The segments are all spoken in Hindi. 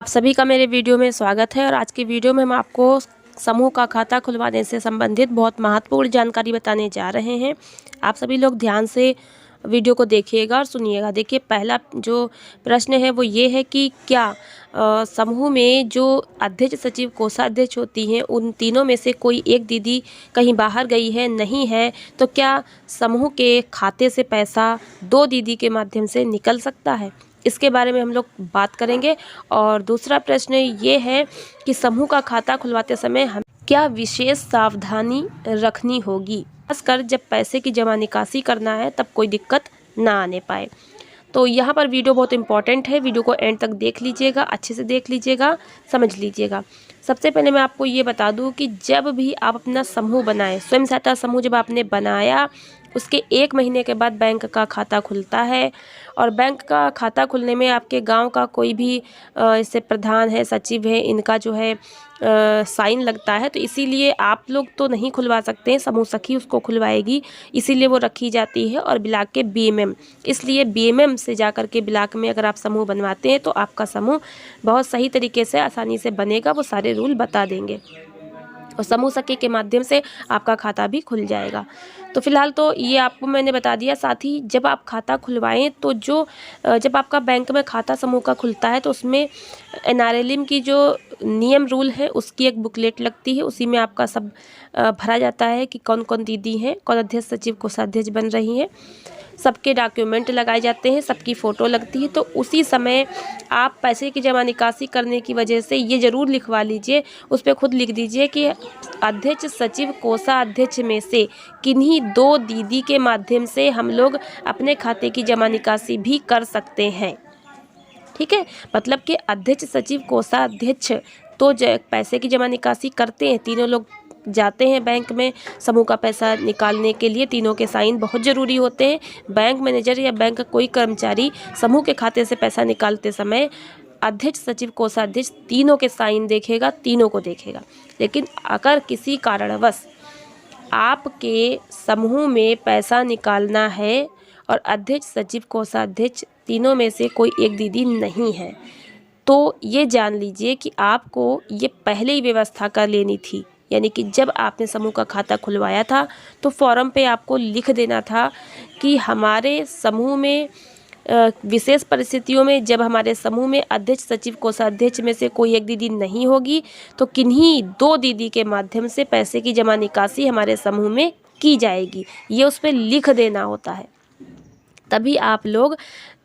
आप सभी का मेरे वीडियो में स्वागत है और आज की वीडियो में हम आपको समूह का खाता खुलवाने से संबंधित बहुत महत्वपूर्ण जानकारी बताने जा रहे हैं। आप सभी लोग ध्यान से वीडियो को देखिएगा और सुनिएगा। देखिए, पहला जो प्रश्न है वो ये है कि क्या समूह में जो अध्यक्ष, सचिव, कोषाध्यक्ष होती हैं, उन तीनों में से कोई एक दीदी कहीं बाहर गई है, नहीं है, तो क्या समूह के खाते से पैसा दो दीदी के माध्यम से निकल सकता है? इसके बारे में हम लोग बात करेंगे। और दूसरा प्रश्न ये है कि समूह का खाता खुलवाते समय हम क्या विशेष सावधानी रखनी होगी, खासकर जब पैसे की जमा निकासी करना है, तब कोई दिक्कत ना आने पाए। तो यहाँ पर वीडियो बहुत इंपॉर्टेंट है, वीडियो को एंड तक देख लीजिएगा, अच्छे से देख लीजिएगा, समझ लीजिएगा। सबसे पहले मैं आपको ये बता दूँ कि जब भी आप अपना समूह बनाएं, स्वयं सहायता समूह जब आपने बनाया, उसके 1 महीने के बाद बैंक का खाता खुलता है। और बैंक का खाता खुलने में आपके गांव का कोई भी जैसे प्रधान है, सचिव है, इनका जो है साइन लगता है। तो इसीलिए आप लोग तो नहीं खुलवा सकते हैं, समूह सखी उसको खुलवाएगी, इसीलिए वो रखी जाती है। और ब्लॉक के बीएमएम, इसलिए बीएमएम से जाकर के ब्लॉक में अगर आप समूह बनवाते हैं तो आपका समूह बहुत सही तरीके से आसानी से बनेगा, वो सारे रूल बता देंगे और समूह सखी के माध्यम से आपका खाता भी खुल जाएगा। तो फिलहाल तो ये आपको मैंने बता दिया। साथ ही जब आप खाता खुलवाएं तो जब आपका बैंक में खाता समूह का खुलता है तो उसमें एनआरएलएम की जो नियम रूल है उसकी एक बुकलेट लगती है, उसी में आपका सब भरा जाता है कि कौन कौन दीदी हैं, कौन अध्यक्ष, सचिव, कोषाध्यक्ष बन रही हैं। सबके डॉक्यूमेंट लगाए जाते हैं, सबकी फ़ोटो लगती है। तो उसी समय आप पैसे की जमा निकासी करने की वजह से ये ज़रूर लिखवा लीजिए, उस पर खुद लिख दीजिए कि अध्यक्ष, सचिव, कोषाध्यक्ष में से किन्हीं दो दीदी के माध्यम से हम लोग अपने खाते की जमा निकासी भी कर सकते हैं। ठीक है, मतलब कि अध्यक्ष, सचिव, कोषाध्यक्ष तो पैसे की जमा निकासी करते हैं, तीनों लोग जाते हैं बैंक में समूह का पैसा निकालने के लिए, तीनों के साइन बहुत ज़रूरी होते हैं। बैंक मैनेजर या बैंक का कोई कर्मचारी समूह के खाते से पैसा निकालते समय अध्यक्ष, सचिव, कोषाध्यक्ष तीनों के साइन देखेगा, तीनों को देखेगा। लेकिन अगर किसी कारणवश आपके समूह में पैसा निकालना है और अध्यक्ष, सचिव, कोषाध्यक्ष तीनों में से कोई एक दीदी नहीं है, तो ये जान लीजिए कि आपको ये पहले ही व्यवस्था कर लेनी थी। यानी कि जब आपने समूह का खाता खुलवाया था तो फॉर्म पे आपको लिख देना था कि हमारे समूह में विशेष परिस्थितियों में जब हमारे समूह में अध्यक्ष, सचिव, कोषाध्यक्ष में से कोई एक दीदी नहीं होगी तो किन्हीं दो दीदी के माध्यम से पैसे की जमा निकासी हमारे समूह में की जाएगी, ये उस पर लिख देना होता है। तभी आप लोग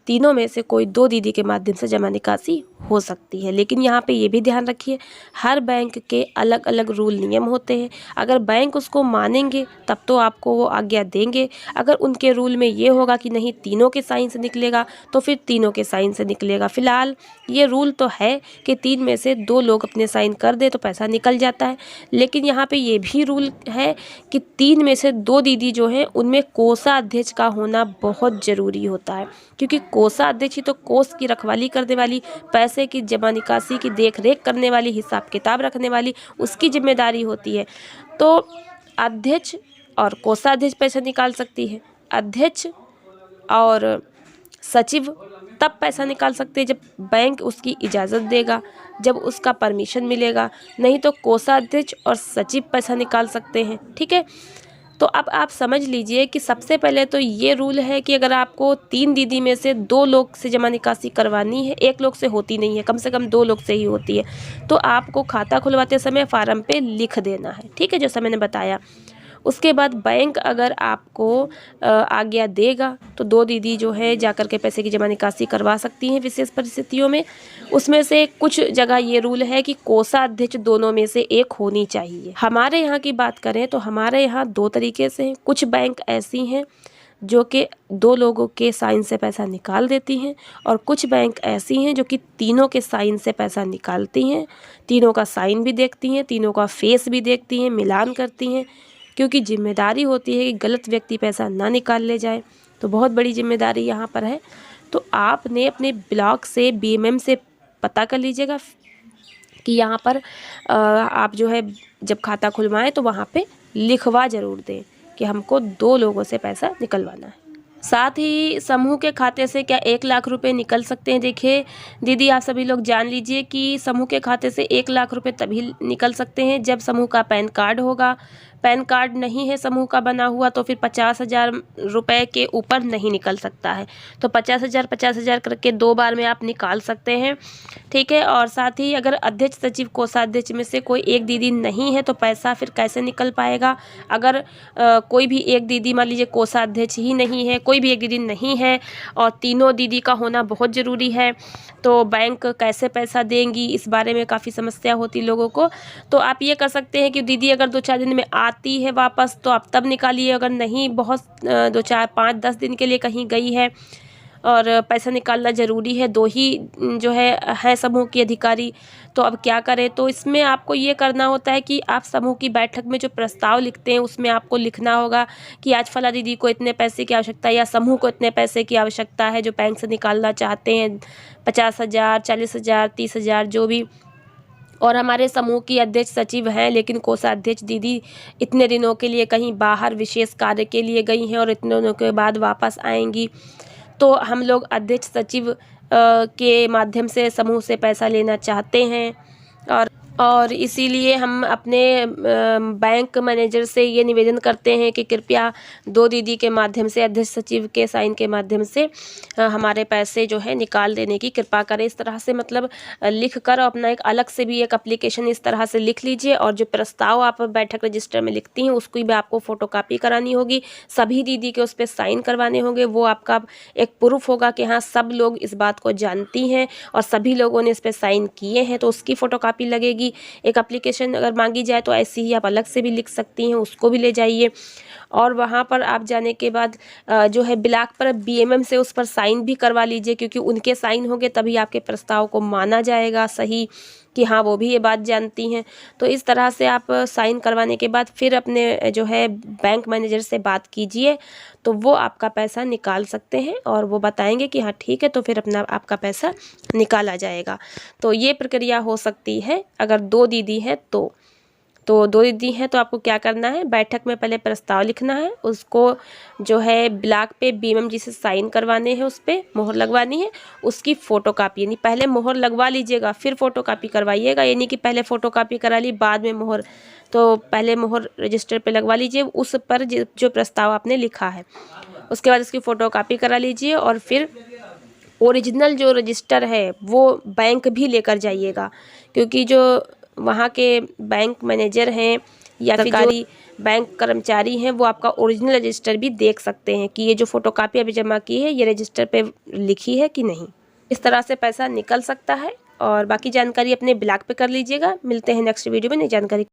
तीनों में से कोई दो दीदी के माध्यम से जमा निकासी हो सकती है। लेकिन यहाँ पे ये भी ध्यान रखिए, हर बैंक के अलग अलग रूल नियम होते हैं। अगर बैंक उसको मानेंगे तब तो आपको वो आज्ञा देंगे। अगर उनके रूल में ये होगा कि नहीं तीनों के साइन से निकलेगा तो फिर तीनों के साइन से निकलेगा। फ़िलहाल ये रूल तो है कि 3 में से 2 लोग अपने साइन कर दे तो पैसा निकल जाता है। लेकिन यहाँ पर ये भी रूल है कि 3 में से 2 दीदी जो हैं उनमें कोषाध्यक्ष का होना बहुत ज़रूरी होता है, क्योंकि कोषाध्यक्ष ही तो कोष की रखवाली करने वाली, पैसे की जमा निकासी की देख रेख करने वाली, हिसाब किताब रखने वाली उसकी जिम्मेदारी होती है। तो अध्यक्ष और कोषाध्यक्ष पैसा निकाल सकती है, अध्यक्ष और सचिव तब पैसा निकाल सकते हैं जब बैंक उसकी इजाज़त देगा, जब उसका परमिशन मिलेगा, नहीं तो कोषाध्यक्ष और सचिव पैसा निकाल सकते हैं। ठीक है, तो अब आप समझ लीजिए कि सबसे पहले तो ये रूल है कि अगर आपको 3 दीदी में से 2 लोग से जमा निकासी करवानी है, 1 लोग से होती नहीं है, कम से कम 2 लोग से ही होती है, तो आपको खाता खुलवाते समय फार्म पे लिख देना है। ठीक है, जैसा मैंने बताया। उसके बाद बैंक अगर आपको आज्ञा देगा तो 2 दीदी जो है जाकर के पैसे की जमा निकासी करवा सकती हैं विशेष परिस्थितियों में। उसमें से कुछ जगह ये रूल है कि कोषाध्यक्ष दोनों में से एक होनी चाहिए। हमारे यहाँ की बात करें तो हमारे यहाँ 2 तरीके से हैं। कुछ बैंक ऐसी हैं जो कि 2 लोगों के साइन से पैसा निकाल देती हैं और कुछ बैंक ऐसी हैं जो कि तीनों के साइन से पैसा निकालती हैं, तीनों का साइन भी देखती हैं, तीनों का फेस भी देखती हैं, मिलान करती हैं, क्योंकि जिम्मेदारी होती है कि गलत व्यक्ति पैसा ना निकाल ले जाए। तो बहुत बड़ी जिम्मेदारी यहाँ पर है। तो आपने अपने ब्लॉक से, बीएमएम से पता कर लीजिएगा कि यहाँ पर आप जो है जब खाता खुलवाएं तो वहाँ पे लिखवा ज़रूर दें कि हमको 2 लोगों से पैसा निकलवाना है। साथ ही समूह के खाते से क्या 1 लाख रुपए निकल सकते हैं? देखिए दीदी, आप सभी लोग जान लीजिए कि समूह के खाते से 1 लाख रुपए तभी निकल सकते हैं जब समूह का पैन कार्ड होगा। पैन कार्ड नहीं है समूह का बना हुआ तो फिर 50,000 रुपये के ऊपर नहीं निकल सकता है। तो 50,000 करके 2 बार में आप निकाल सकते हैं, ठीक है। और साथ ही अगर अध्यक्ष सचिव कोषाध्यक्ष में से कोई एक दीदी नहीं है तो पैसा फिर कैसे निकल पाएगा? अगर कोई भी एक दीदी, मान लीजिए कोषाध्यक्ष ही नहीं है, कोई भी एक दीदी नहीं है और तीनों दीदी का होना बहुत ज़रूरी है, तो बैंक कैसे पैसा देंगी, इस बारे में काफ़ी समस्या होती लोगों को। तो आप ये कर सकते हैं कि दीदी अगर 2-4 दिन में आती है वापस तो आप तब निकालिए, अगर नहीं बहुत 2-4 5-10 दिन के लिए कहीं गई है और पैसा निकालना ज़रूरी है, 2 ही जो है समूह की अधिकारी, तो अब क्या करें? तो इसमें आपको ये करना होता है कि आप समूह की बैठक में जो प्रस्ताव लिखते हैं उसमें आपको लिखना होगा कि आज फला दीदी को इतने पैसे की आवश्यकता है या समूह को इतने पैसे की आवश्यकता है जो बैंक से निकालना चाहते हैं, 50,000, 40,000, 30,000 जो भी। और हमारे समूह की अध्यक्ष सचिव हैं लेकिन कोषाध्यक्ष दीदी इतने दिनों के लिए कहीं बाहर विशेष कार्य के लिए गई हैं और इतने दिनों के बाद वापस आएंगी, तो हम लोग अध्यक्ष सचिव के माध्यम से समूह से पैसा लेना चाहते हैं। और इसीलिए हम अपने बैंक मैनेजर से ये निवेदन करते हैं कि कृपया 2 दीदी के माध्यम से, अध्यक्ष सचिव के साइन के माध्यम से हमारे पैसे जो है निकाल देने की कृपा करें। इस तरह से मतलब लिख कर अपना एक अलग से भी एक एप्लीकेशन इस तरह से लिख लीजिए और जो प्रस्ताव आप बैठक रजिस्टर में लिखती हैं उसकी भी आपको फ़ोटोकॉपी करानी होगी, सभी दीदी के उस पर साइन करवाने होंगे। वो आपका एक प्रूफ होगा कि हाँ सब लोग इस बात को जानती हैं और सभी लोगों ने इस पर साइन किए हैं, तो उसकी फ़ोटोकॉपी लगेगी। एक एप्लीकेशन अगर मांगी जाए तो ऐसी ही आप अलग से भी लिख सकती हैं, उसको भी ले जाइए। और वहाँ पर आप जाने के बाद जो है ब्लॉक पर बीएमएम से उस पर साइन भी करवा लीजिए, क्योंकि उनके साइन होंगे तभी आपके प्रस्ताव को माना जाएगा सही कि हाँ वो भी ये बात जानती हैं। तो इस तरह से आप साइन करवाने के बाद फिर अपने जो है बैंक मैनेजर से बात कीजिए, तो वो आपका पैसा निकाल सकते हैं और वो बताएंगे कि हाँ ठीक है, तो फिर अपना आपका पैसा निकाला जाएगा। तो ये प्रक्रिया हो सकती है अगर 2 दीदी हैं तो 2 दीदी हैं तो आपको क्या करना है, बैठक में पहले प्रस्ताव लिखना है, उसको जो है ब्लॉक पे बीएमएम जी से साइन करवाने हैं, उस पर मोहर लगवानी है, उसकी फ़ोटोकॉपी, यानी पहले मोहर लगवा लीजिएगा फिर फ़ोटोकॉपी करवाइएगा, यानी कि पहले फ़ोटोकॉपी करा ली बाद में मोहर। तो पहले मोहर रजिस्टर पे लगवा लीजिए उस पर जो प्रस्ताव आपने लिखा है, उसके बाद उसकी फ़ोटोकॉपी करा लीजिए और फिर ओरिजिनल जो रजिस्टर है वो बैंक भी लेकर जाइएगा, क्योंकि जो वहाँ के बैंक मैनेजर हैं या फिर सरकारी बैंक कर्मचारी हैं वो आपका ओरिजिनल रजिस्टर भी देख सकते हैं कि ये जो फ़ोटोकॉपी अभी जमा की है ये रजिस्टर पे लिखी है कि नहीं। इस तरह से पैसा निकल सकता है और बाकी जानकारी अपने ब्लॉग पे कर लीजिएगा। मिलते हैं नेक्स्ट वीडियो में नई जानकारी।